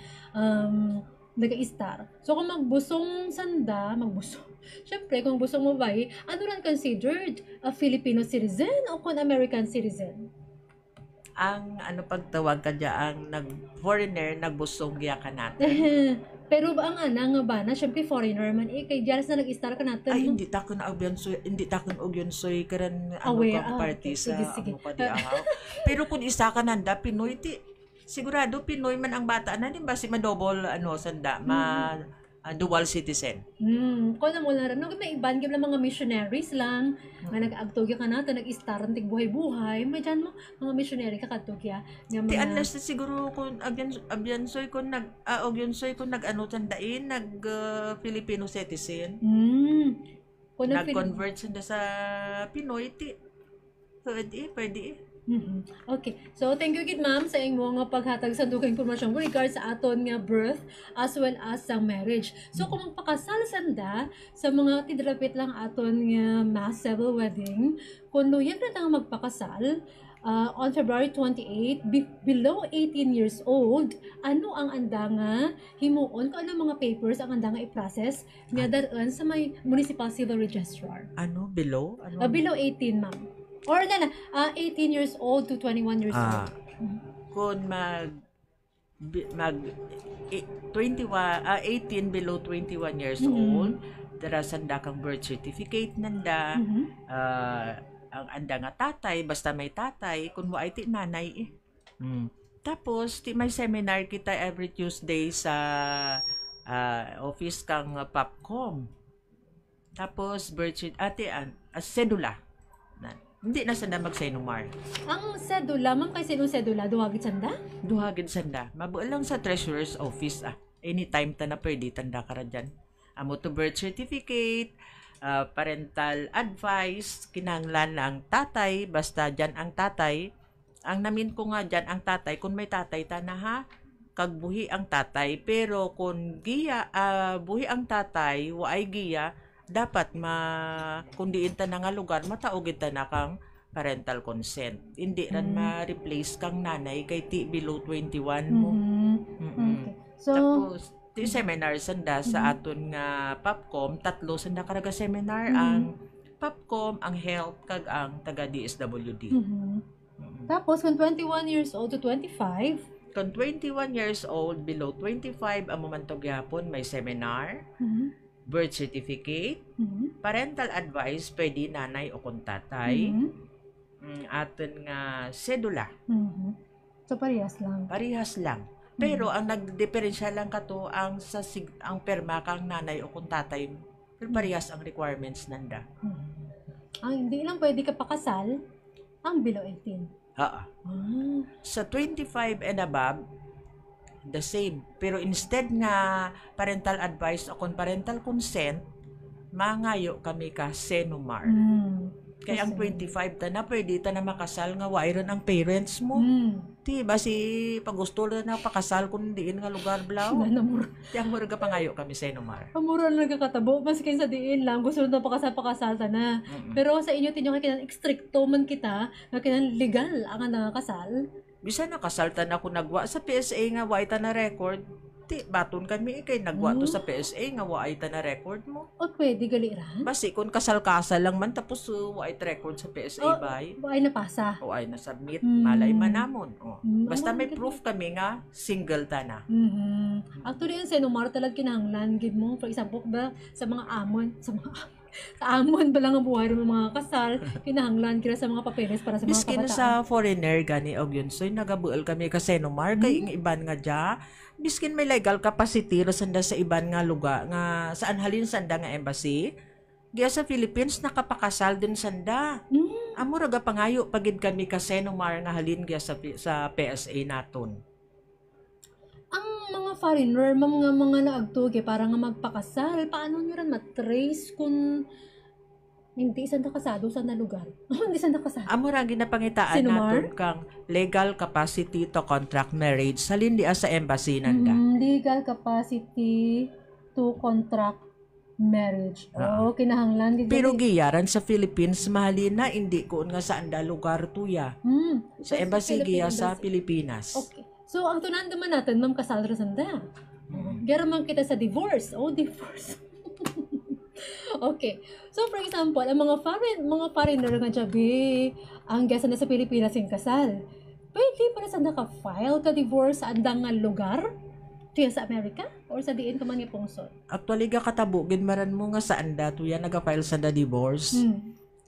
Nag-i-star. So, kung magbusong sanda, syempre, kung busong mo ba, ano rin considered? A Filipino citizen o kung American citizen? Ang pagtawag ka ang foreigner nagbusong giya ka natin. Pero ba ang nga ba na syempre foreigner man kay jealous na nag-star ka natin. Ay hindi ta ko na hindi ta ko ogyon karan party sa sige. Pero kung isa ka nanda Pinoy sigurado Pinoy man ang bata na din ba si madouble sanda dual citizen. Kung na mo lang rin, may iban lang mga missionaries lang, nga nag-agtogya ka natin, nag-star ang tigbuhay-buhay, may dyan mo, mga missionary ka katogya. Unless siguro kung abyansoy kung tandain, Filipino citizen. Nag-convert sila sa Pinoy, pwede. Okay. So, thank you gid ma'am sa imo nga paghatag sa dugang impormasyon with regards sa aton nga birth as well as sa marriage. So, kung magpakasal sanda sa mga tidrapit lang aton nga mass civil wedding, kung luyan na tang magpakasal, on February 28, below 18 years old, ano ang anda nga himuon, kung ano mga papers ang anda nga i-process nga daran sa may municipal civil registrar. Below? Below 18, ma'am. Or 18 years old to 21 years old. Kung 18 below 21 years old, dara sanda kang birth certificate nanda, ang anda nga tatay, basta may tatay, kung wa ti nanay Tapos, may seminar kita every Tuesday sa office kang Popcom. Tapos, birth certificate, sedula. Hindi na sanda mag-senumar. Ang sedula, ma'am, kay sinong sedula? Duhagid sanda? Duhagid sanda. Mabuo lang sa treasurer's office. Anytime ta na pwede tanda ka dyan. Amo to birth certificate, parental advice, kinahanglan ang tatay, basta dyan ang tatay. Ang namin ko nga dyan ang tatay, kung may tatay ta na ha, kagbuhi ang tatay. Pero kung buhi ang tatay, waay giya, dapat kung diin ta na nga lugar, mataugid ta na kang parental consent. Hindi ran ma-replace kang nanay kay below 21 mo. Okay. So, tapos, seminar sanda sa aton nga Popcom, 3 sanda karaga seminar, ang Popcom, ang health, kag ang taga DSWD. Tapos, kung 21 years old to 25, kung 21 years old, below 25, ang mamantog yapon, may seminar, birth certificate, parental advice, pwede nanay o kung tatay, aton nga sedula. So, parehas lang. Parehas lang. Pero ang nagdiferensya lang kato ang perma kang nanay o kung tatay, pero parehas ang requirements nanda. Ang hindi lang pwede ka pakasal, ang below 18. Sa 25 and above, the same. Pero instead nga parental advice o kung parental consent, mangayo kami ka senumar. Kaya ang 25 ta na, pwede ta na makasal nga wairon ang parents mo. Diba pag gusto na pakasal kung diin nga lugar blaw. Yang murga pangayo kami senumar. Amura na nagkakatabo. Mas kayo sa diin lang, gusto na pakasal ta na. Pero sa inyo, tinyo kayo stricto man kita, na kinan legal ang nakakasal. Bisa nakasalta na ako nagwa sa PSA nga wa ita na record. Baton kami kay nagwa to sa PSA nga wa ita na record mo. O pwede galiran? Basi kung kasal-kasal lang man tapos wa ita record sa PSA bay. O ay napasa. O ay na-submit. Malay manamon. Basta may proof kami nga single ta na. Actually, yung senumar talaga kinahanglan. Gid mo, for example, ba, sa mga amon, kaamon ba lang ang buhay ng mga kasal, kinahanglan kila sa mga papeles para sa mga Miskin kabataan. sa foreigner gani og yun. So nagabuel kami ka senumar kay iban nga dya. Miskin may legal capacity ro sanda sa iban nga lugar nga saan halin sanda nga embassy. Giya sa Philippines nakapakasal din sanda. Amo raga pangayo pagid kami kasi nung mga nga halin kaya sa PSA naton. Ang mga foreigner, mga naagtugi para nga magpakasal, paano nyo rin matrace kung hindi saan nakasado sa na lugar? Hindi saan nakasado. Amo ra ginapangitaan Sinumar? naton kang legal capacity to contract marriage salin di sa embassy nanda. Legal capacity to contract marriage. Oo. Kinahanglan. Di Pero giyaran sa Philippines mahalin na hindi ko nga saan da lugar tuya. Sa embassy giya sa Pilipinas. Okay. So, ang tunan naman natin, ma'am, kasal ra sanda. Gara man kita sa divorce. Divorce. Okay. So, for example, ang mga foreigner nga jabi, ang gasa na sa Pilipinas yung kasal. Pwede pa na sanda ka file ka divorce sa andang nga lugar? Tuya sa Amerika? Or sa diin ka man yung pungsod? Actually ga katabo maran mo nga saan da tuya nagafile sa da divorce.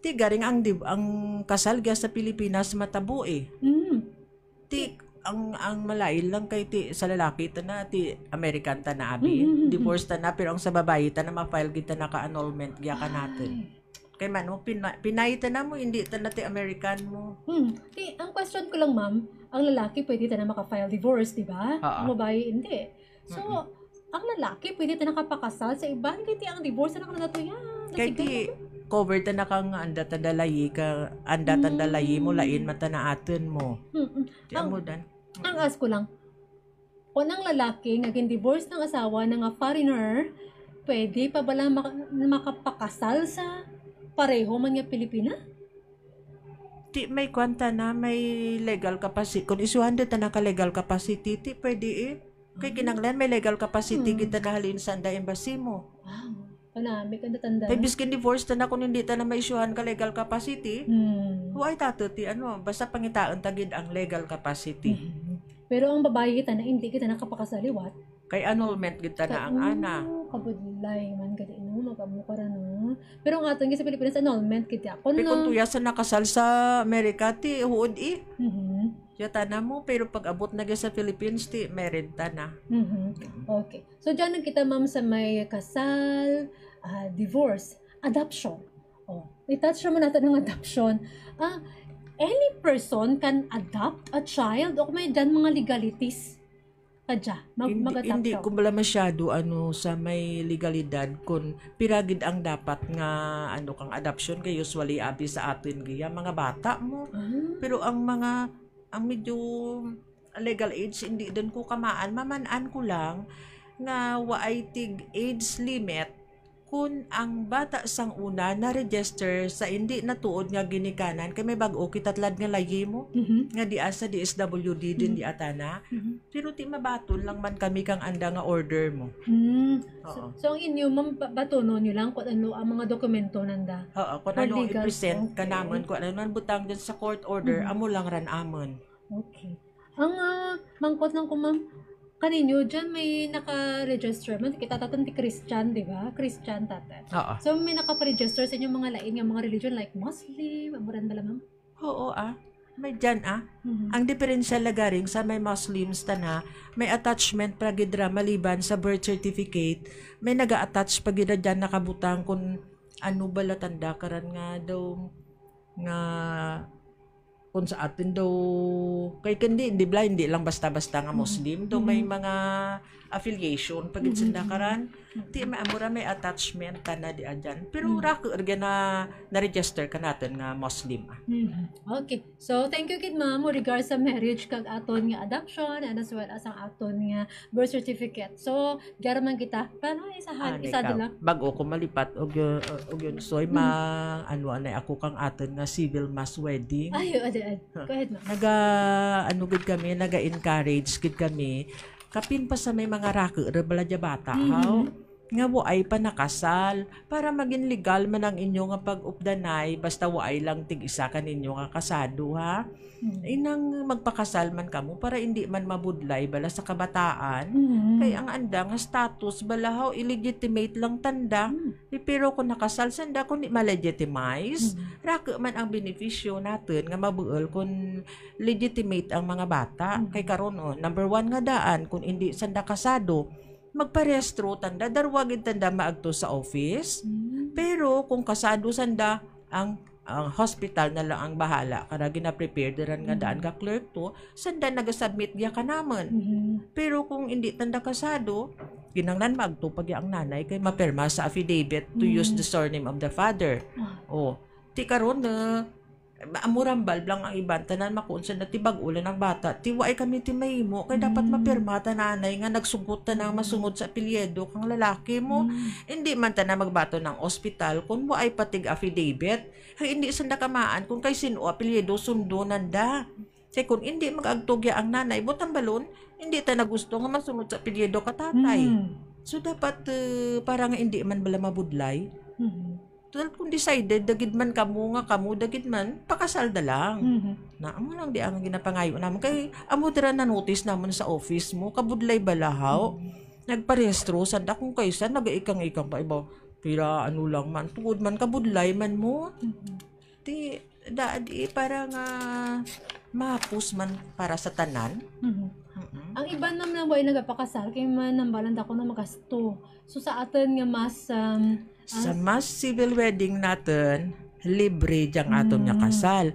Ti garing ang kasal ga sa Pilipinas matabo eh. Ti ang malain lang kay ti sa lalaki ta na ti American ta na abi. Divorce ta na pero ang sa babae ta na ma-file kita na ka-annulment gya ka natin. Kay man mo pinay ta na mo hindi ta na ti American mo. Ang question ko lang, ma'am, ang lalaki pwede na maka-file divorce, di ba? Ang babae hindi. So, ang lalaki pwede na nakapakasal sa iba, hindi ang divorce na nakatuya. Kay ti cover ta na kang anda tandalayi ka anda tandalayi mo lain mata na atin mo. Ti amo dan. Ang ask ko lang, kung ang lalaki naging divorce ng asawa ng nga foreigner, pwede pa ba lang makapakasal sa pareho man nga Pilipina? Ti may kwanta na may legal capacity. Kung isuhan ta na ka legal capacity, ti pwede eh. Kay kinanglan may legal capacity kita na halin sa anda embassy mo. Wow. Panami ka natanda. Kay biskin divorce ta na kung hindi ta na may isuhan ka legal capacity. Huwag tato ti basta pangitaon tagid ang legal capacity. Pero ang babae kita na hindi kita nakapakasaliwat. Kay annulment kita na ang ana. Kabudlay man gadi no magamukara no. Pero ang aton sa Pilipinas annulment kita. Kung Kung tuya sa nakasal sa Amerika ti huod eh. Yata na mo pero pag abot na sa Philippines ti married ta na. Okay. So diyan kita ma'am sa may kasal, divorce, adoption. I-touch naman natin ng adoption. Any person can adopt a child o may dyan mga legalities kadya mag-adopt Hindi ka. ko bala masyado sa may legalidad kun piragid ang dapat nga kang adoption kay usually abi sa atin giya mga bata mo. Pero ang medyo legal age hindi din ko kamaan maman-an ko lang nga waay tig age limit kun ang bata sang una na register sa hindi natuod nga ginikanan kay may bag-o kitatlad nga layi mo nga di asa DSWD din di atana pero ti mabaton lang man kami kang anda nga order mo. So ang inyo ma'am batonon nyo lang kung ano ang mga dokumento nanda. Kung ano i-present ka naman kung ano man butang dyan sa court order amo lang ran amon. Okay. Ang mangkot lang ko ma'am kaninyo dyan may naka-register man kita tatan ti Christian, di ba? Christian tatan. So may naka-register sa inyong mga lain nga mga religion like Muslim, amuran bala ma'am? Oo may dyan Ang diferensya lagaring sa may Muslims na may attachment pagidra maliban sa birth certificate may naga-attach pagidra dyan nakabutang kung ano bala tanda karan nga daw nga kung sa atin daw kay hindi lang basta-basta nga Muslim daw may mga affiliation pagid sindakaran ti maamura may attachment na di adyan pero rako na register ka natin nga Muslim. Okay, so thank you kid ma'am regards sa marriage kag aton nga adoption and as well as ang aton nga birth certificate. So garaman kita para isa dila bag-o ko malipat og yun soy anay ako kang aton nga civil mass wedding. Ay go ahead ma'am. Gid kami naga-encourage gid kami kapin pa sa may mga rako rebaladya bata nga waay pa nakasal para maging legal man ang inyo nga pag-updanay basta waay lang tig isa ka ninyo nga kasado inang magpakasal man kamo para hindi man mabudlay bala sa kabataan kay ang anda nga status balahaw illegitimate lang tanda pero kung nakasal sanda kung di ma-legitimize rako man ang benepisyo natin nga mabuol kung legitimate ang mga bata kay karon number 1 nga daan kung hindi sanda kasado magparehistro tanda darwagin tanda maagto sa office pero kung kasado sanda ang ang hospital na lang ang bahala kara gina-prepare diran nga daan ka clerk to sanda nagasubmit gya ka naman. Pero kung hindi tanda kasado, ginanglan magtupag ang nanay kay mapirma sa affidavit to use the surname of the father. Oh, ti karon na amurambal lang ang iban tanan makunsa na tibag ulan ang bata. Tiwaay kami ti mahimo kay dapat mapirma ta nanay nga nagsugot ta nang masungod sa apelyido kang lalaki mo. Hindi man ta na magbato ng ospital kung mo ay patig affidavit. Hay hindi sanda kamaan kung kay sino apelyido sundo nanda. Kay kung hindi mag-agtugya ang nanay butang balon, hindi ta na gusto nga masunod sa apelyido ka tatay. So dapat parang hindi man bala mabudlay. Total kung decided dagid man kamo nga kamo dagid man pakasal da lang. Na amo lang di ang ginapangayo naman kay amo dira na notice namon sa office mo kabudlay balahaw. Nagparehistro sanda kung kaysa nagaikang-ikang pa iba. Pira ano lang man tungod man kabudlay man mo. Di parang mapus man para sa tanan. Ang iba naman na nagapakasal kay man nambalan ko na magasto. So sa atin nga mas sa mass civil wedding natin, libre diyang aton nga kasal.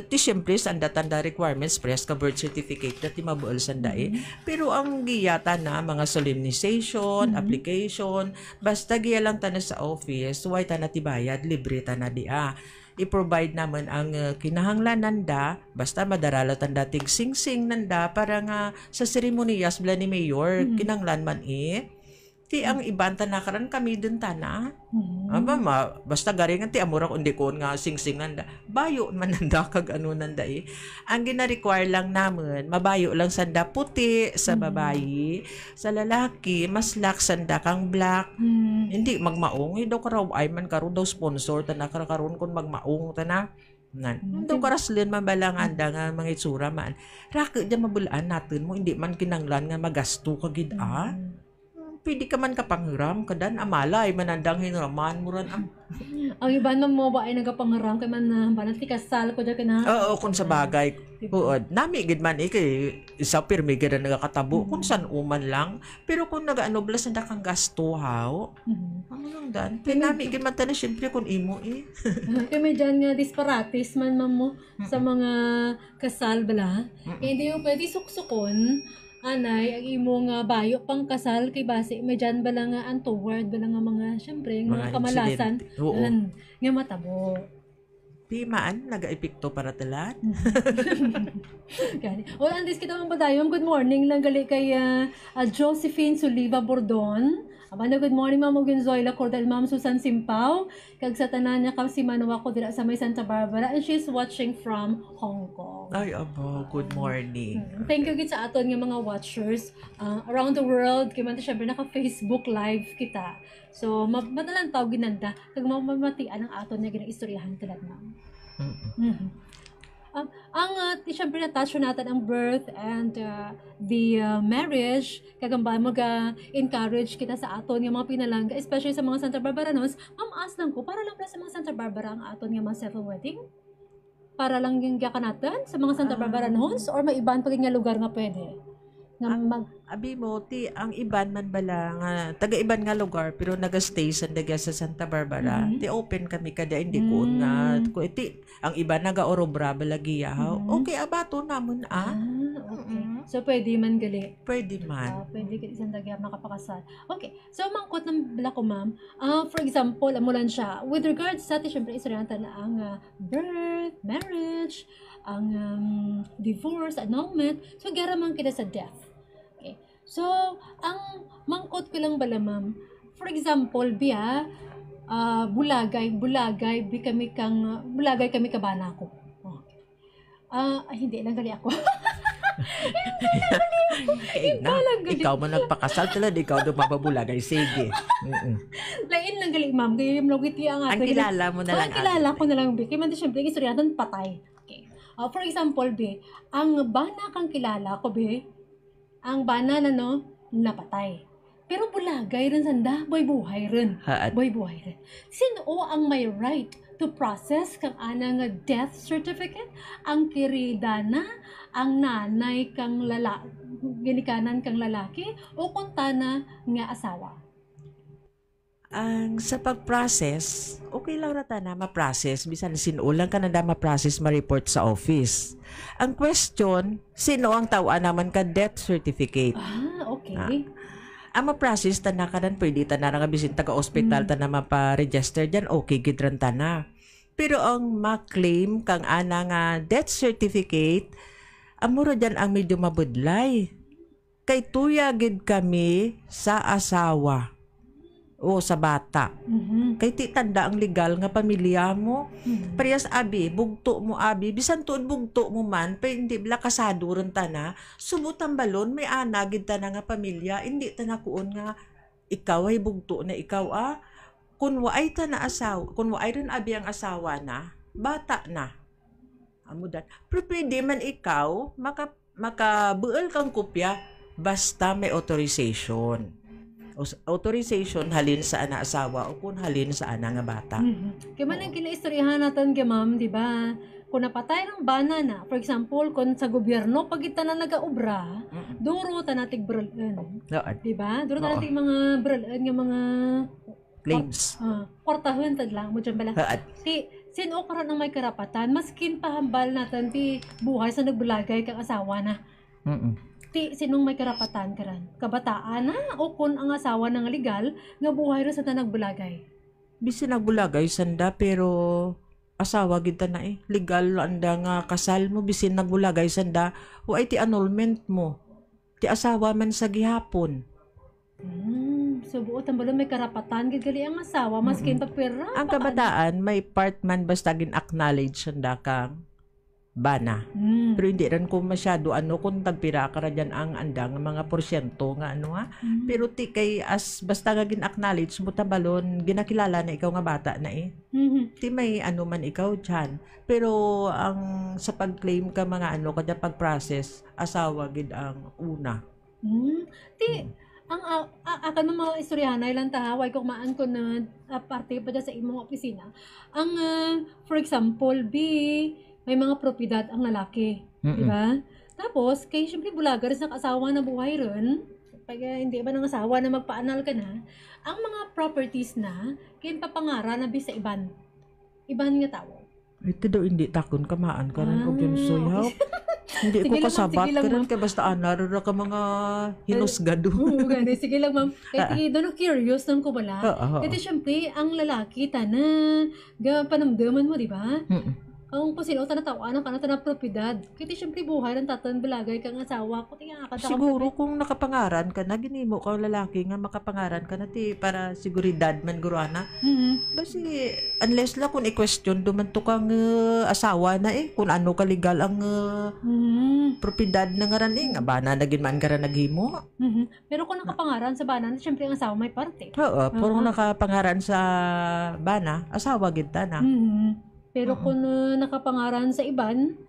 Ti syempre, sanda tanda requirements, press ka birth certificate na ti mabuol sanda Pero ang giyata na, mga solemnization, application, basta giya lang ta na sa office, huwag ta na ti bayad, libre ta na i-provide naman ang kinahanglan nanda, basta madarala tanda tig sing-sing nanda, para nga sa seremonyas bala ni Mayor, kinahanglan man ti ang iban tanakaran kami dun tana. Basta garingan ti amura kundi ko nga sing-sing nanda. Bayo man nanda kag ano nanda Ang gina-require lang naman, mabayo lang sanda puti sa babayi. Sa lalaki, mas lax sanda kang black. Hindi magmaong. Daw karaw ay man karon daw sponsor tanakara karon kun magmaong tana. Daw karaslin mabalang anda nga mga itsura man. Raka dyan mabulaan natin mo, hindi man kinanglan nga magasto kagid pwede ka man kapanghiram kadan amalay manandang hinraman mo ran ang iba na mo ba ay nagapangaram kay man na banati kasal ko dyan na oo kung sa bagay buod nami gid man kay isa pirmi gid nagakatabo kung san uman lang pero kung nagaano blas na kang gasto haw ano lang dan kay nami gid man tanan syempre kung imo kay may dyan nga disparates man mo sa mga kasal bala hindi mo pwede suksukon anay, ang imong bayo pang kasal kay base may dyan bala nga untoward bala nga mga syempre mga kamalasan nga matabo. Di maan naga-epekto para talat. Andis kita mga badayom. Good morning lang gali kay Josephine Suliva Bordon. Abanda good morning Ma'am Gonzoila Cordel, Ma'am Susan Simpao. Kag sa tanan niya si Manuwa ko dira sa may Santa Barbara and she's watching from Hong Kong. Ay abo, good morning. Thank you gid sa aton nga mga watchers around the world. Kay man syempre naka Facebook live kita. So madalang tawag ginanda kag mamatian ang aton nga ginaistoryahan talat na. Siyempre natasyo natin ang birth and the marriage kagamba mag-encourage kita sa aton nga mga pinalangga especially sa mga Santa Barbaranos. Ask lang ko para lang sa mga Santa Barbara ang aton nga mga civil wedding para lang yung gaka natin sa mga Santa Barbaranos or may iban pag nga lugar nga pwede abi mo ti ang iban man bala nga taga-iban nga lugar pero naga-stay sa Santa Barbara ti open kami kada hindi ko nga ko iti ang iban naga-orobra balagi okay abato namon okay. So pwede man gali pwede man pwede kiti Santa Gyap makapakasal okay so mangkot ng bala ko ma'am for example amulan siya with regards sa syempre istoryahan na ang birth marriage ang divorce annulment so gara man kita sa death. So, ang mangkot ko lang bala ma'am, for example, bulagay kami kabana ko. Hindi lang gali ako. Ikaw man nagpakasal talaga, ikaw doon mapabulagay, sige. Lain lang gali ma'am, kaya yung logiti ang ato. Ang kilala mo na lang. Ang kilala ko na lang, kaya man siyempre, istoryatan patay. Okay. For example, ang bana kang kilala ko, ang bana na napatay. Pero bulagay rin sanda, buhay rin. Buhay rin. Sino ang may right to process kang ana nga death certificate? Ang kirida na, ang nanay kang ginikanan kang lalaki, o kuntana nga asawa? ang sa pag-process, okay lang rata na ma-process. Bisan sinulang ka na ma-process, ma-report sa office. Ang question, sino ang tawaan naman ka death certificate? Okay. Ang ma-process, tana ka na, pwede tana nga bisin taga-hospital, tana mapa-register dyan, okay, gidran tana. Pero ang ma-claim kang ana nga death certificate, amuro dyan ang medyo mabudlay. Kay tuya gid kami sa asawa o sa bata. Kay ti tanda ang legal nga pamilya mo. Parehas abi, bugto mo abi, bisan tuod bugto mo man, pero hindi bala kasado ron tana, sumutang balon, may ana gid tana nga pamilya, hindi tana kuon nga ikaw ay bugto na ikaw kun waay tana asawa, kun waay ron abi ang asawa na, bata na. Amudan. Pero pwede man ikaw, makabuel kang kopya, basta may authorization. Authorization halin sa ana asawa o kung halin sa ana nga bata. Kaya man ang kinaistoryahan natin kay ma'am, di ba? Kung napatay ng bana na, for example, kung sa gobyerno, pag ita na nag-aubra, duro ta natig bralan. Di ba? Duro ta natig mga bralan nga mga claims. Kwartahon tad lang mo dyan bala. Sino karon ang may karapatan, maskin pahambal natin ti buhay sa nagbulagay kang asawa na. Sinong may karapatan karan? Kabataan na o kun ang asawa ng legal nga buhay ro sa nagbulagay? Bisin nagbulagay sanda pero asawa gid ta na legal anda nga kasal mo bisin nagbulagay sanda o ay ti annulment mo. Ti asawa man sa gihapon. So buot ang balon may karapatan gid gali ang asawa maskin pagpira. Ang kabataan may part man basta gin-acknowledge sanda kang bana. Pero hindi rin ko masyado kung tagpira ka dyan ang andang mga porsyento nga Pero ti kay basta nga gin-acknowledge mo tabalon, ginakilala na ikaw nga bata na Ti may man ikaw dyan. Pero ang sa pag-claim ka mga kada pag-process, asawa gid ang una. Ang akan ng mga istoryahanay lang tahaway kung maan ko na parte pa dyan sa imong opisina. Ang for example, may mga propiedad ang lalaki, di ba? Tapos, kay syempre bulaga rin sa asawa na buhay ron, pag hindi ba ng asawa na magpaanal ka na, ang mga properties na, kaya papangara na bisa iban nga tao. Ito daw hindi takon kamaan ka rin og yung soyaw. Hindi ko kasabat ka rin kay basta anaro na ka mga hinusgado. Oo, gani. Sige lang, ma'am. Kaya doon curious lang ko bala. Kaya syempre, ang lalaki, panamdaman mo, di ba? Kung sino tanatawaan ang kanata na propiedad. Kaya syempre buhay ng tatan balagay kang asawa ko. Siguro kung nakapangaran ka na, ginimo ka lalaki nga makapangaran ka na para seguridad man guruana. Kasi unless lang kung i-question duman to kang asawa na kung ano ka legal ang propiedad na nga ran nga bana naging man ka ran naghimo. Pero kung nakapangaran sa bana, syempre ang asawa may parte. Oo, pero nakapangaran sa bana, asawa gid ta na. Pero kung nakapangaran sa iban,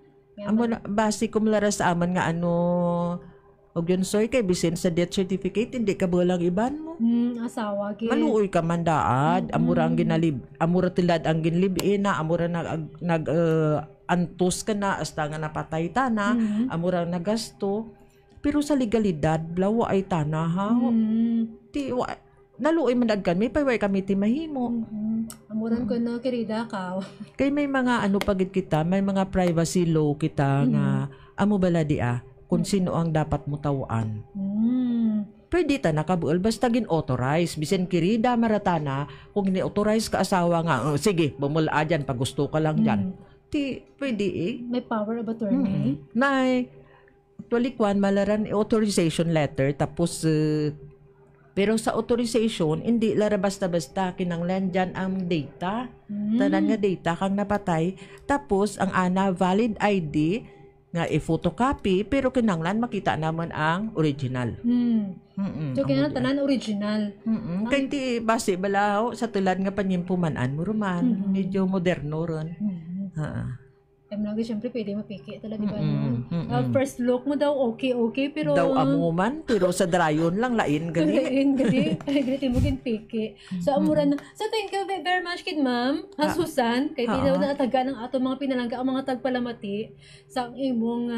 base ko malaras sa aman nga og yun soy kay bisin sa death certificate hindi ka bulang iban mo. Asawa gid. Maluoy ka mandaad, amura ang amura tilad ang ginlibin na, amura nag antos ka na hasta nga napatay ta na, amura nagasto. Pero sa legalidad, blawa ay tanahaw. Naluoy man kami, paway kami ti mahimo. Amuran ko na kirida ka. Kay may mga pagid kita, may mga privacy law kita nga amo bala kung sino ang dapat mo tawaan. Pwede ta nakabuol basta gin-authorize. Bisan kirida maratana, kung ni-authorize ka asawa nga, sige, bumula dyan, pag gusto ka lang dyan. Pwede May power of attorney. Nay, tulikwan, malaran authorization letter, tapos pero sa authorization, hindi lara basta-basta kinanglan dyan ang data. Tanan nga data kang napatay. Tapos, ang valid ID nga i-photocopy, pero kinanglan makita naman ang original. So, kaya tanan original. Kaya hindi base balaw sa tulad nga panyimpumanan mo roman. Medyo moderno ron. Siyempre pwede mapiki talaga ba first look mo daw okay pero daw amuman pero sa drayon lang lain gani gani mo gin piki so amuran so thank you very much kid ma'am Susan kay ti daw na taga ng ato mga pinalangga ang mga tagpalamati sa imong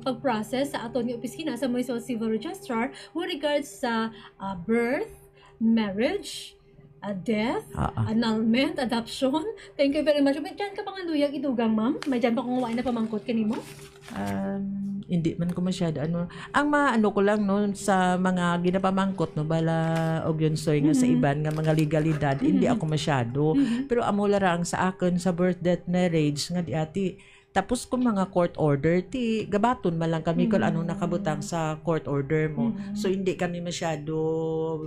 pag-process sa ato nga opisina sa Municipal Civil Registrar with regards sa birth, marriage, death, Oo. annulment, adoption. Thank you very much. May dyan ka pa nga luyag idugang, ma'am? May dyan pa kung wain na pamangkot ka mo? Hindi man ko masyado ano. Ang maano ko lang no sa mga ginapamangkot no bala og yun soy nga sa iban nga mga legalidad hindi ako masyado. Pero amo larang sa akin sa birth, death, marriage nga di ati tapos kung mga court order ti gabaton man lang kami kung anong nakabutang sa court order mo. So hindi kami masyado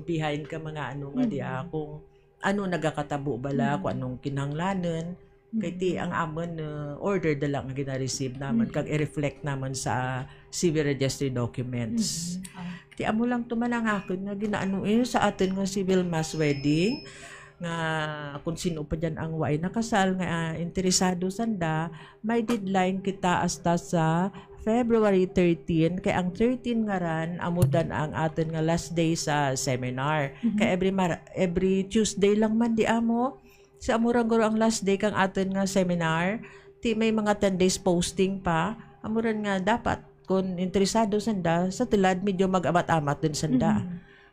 behind ka mga ano nga di kung ano nagakatabo bala kung anong kinahanglanon. Kay ti ang amon order da lang nga gina-receive naman kag i-reflect naman sa civil registry documents. Ti amo lang tumanang akon nga ginaano sa atin nga civil mass wedding nga kung sino pa dyan ang waay nakasal nga interesado sanda may deadline kita hasta sa February 13 kay ang 13 nga ran amudan ang atin nga last day sa seminar. Kay every Tuesday lang man di amo sa amurang guro ang last day kang atin nga seminar, ti may mga 10 days posting pa, amuran nga dapat kung interesado sanda sa tilad medyo mag-amat-amat din sanda.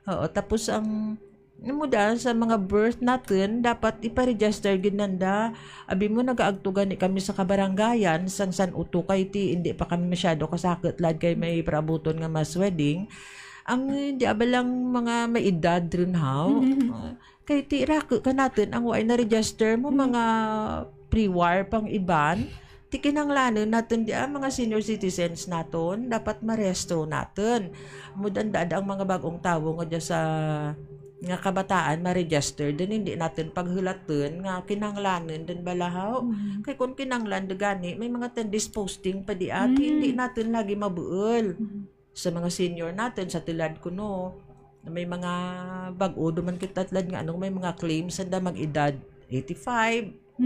Oo, tapos ang namuda sa mga birth natin dapat ipa-register ginanda. Abi mo nagaagtugan ni kami sa kabarangayan san uto kay ti hindi pa kami masyado kasakit lad kay may prabuton nga mass wedding. Ang hindi abalang mga may edad rin how. Kay ti rako ka natin ang way na register mo mga pre-war pang iban ti kinanglanon natin di mga senior citizens naton dapat maresto natin mudanda ang mga bagong tawo nga sa nga kabataan ma-register din hindi natin paghulaton nga kinanglanon din balahaw kay kung kinanglan gani may mga 10 days posting pa di ati hindi natin lagi mabuol sa mga senior natin sa tilad ko no may mga bag-o duman kita tlad nga anong may mga claims sanda mag-edad 85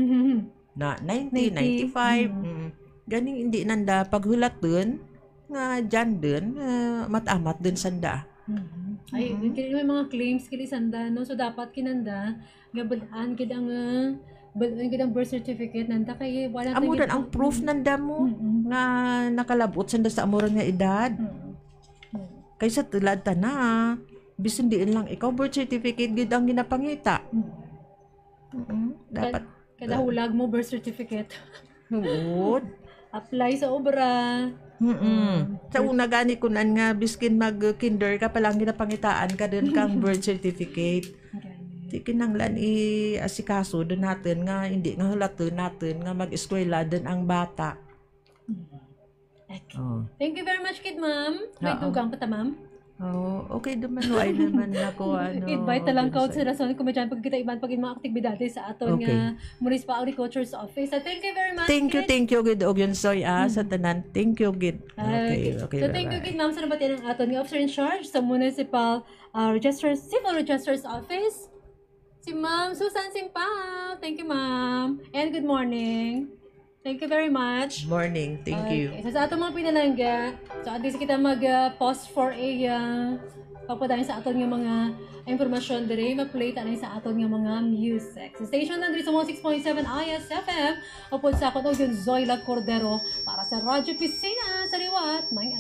na 90 95 ganing hindi nanda paghulat dun nga dyan dun matamat dun sanda ay may mga claims kili sanda no so dapat kinanda gabalaan kid ang ang birth certificate nanda kay wala amuran ang proof nanda mo nga nakalabot sanda sa amuran nga edad kaysa tulad ta na bisan diin lang ikaw birth certificate gid ang ginapangita. Dapat kada hulag mo birth certificate. Huwod. Apply sa obra. Sa una gani kunan nga biskin mag kinder ka palang ginapangitaan ka din kang birth certificate. Di kinanglan asikaso din natin nga hindi nga hulaton natin nga mag-eskwela din ang bata. Okay. Thank you very much kid ma'am. May dugang pa ta ma'am. Okay naman ay naman ako invite na lang sa rason kung may dyan pagkita iban pag mga aktibidades sa aton nga Municipal Agriculture's Office. So, thank you very much. Thank you gid og yun soy sa tanan. Thank you gid. Okay. So thank you gid ma'am sa nabati ng aton nga officer in charge sa Municipal Civil Registrar's Office. Si Ma'am Susan Simpao. Thank you ma'am. And good morning. Thank you very much. Morning. Thank you. So sa atong mga pinalangga, so at least kita mag-pause for a pagpadayon sa aton nga mga impormasyon dire, mag-play tayo sa aton nga mga music. Sa station na sa 16.7 ISFM, upod sa aton yun Zoila Cordero para sa Radyo Piscina sa Liwat, May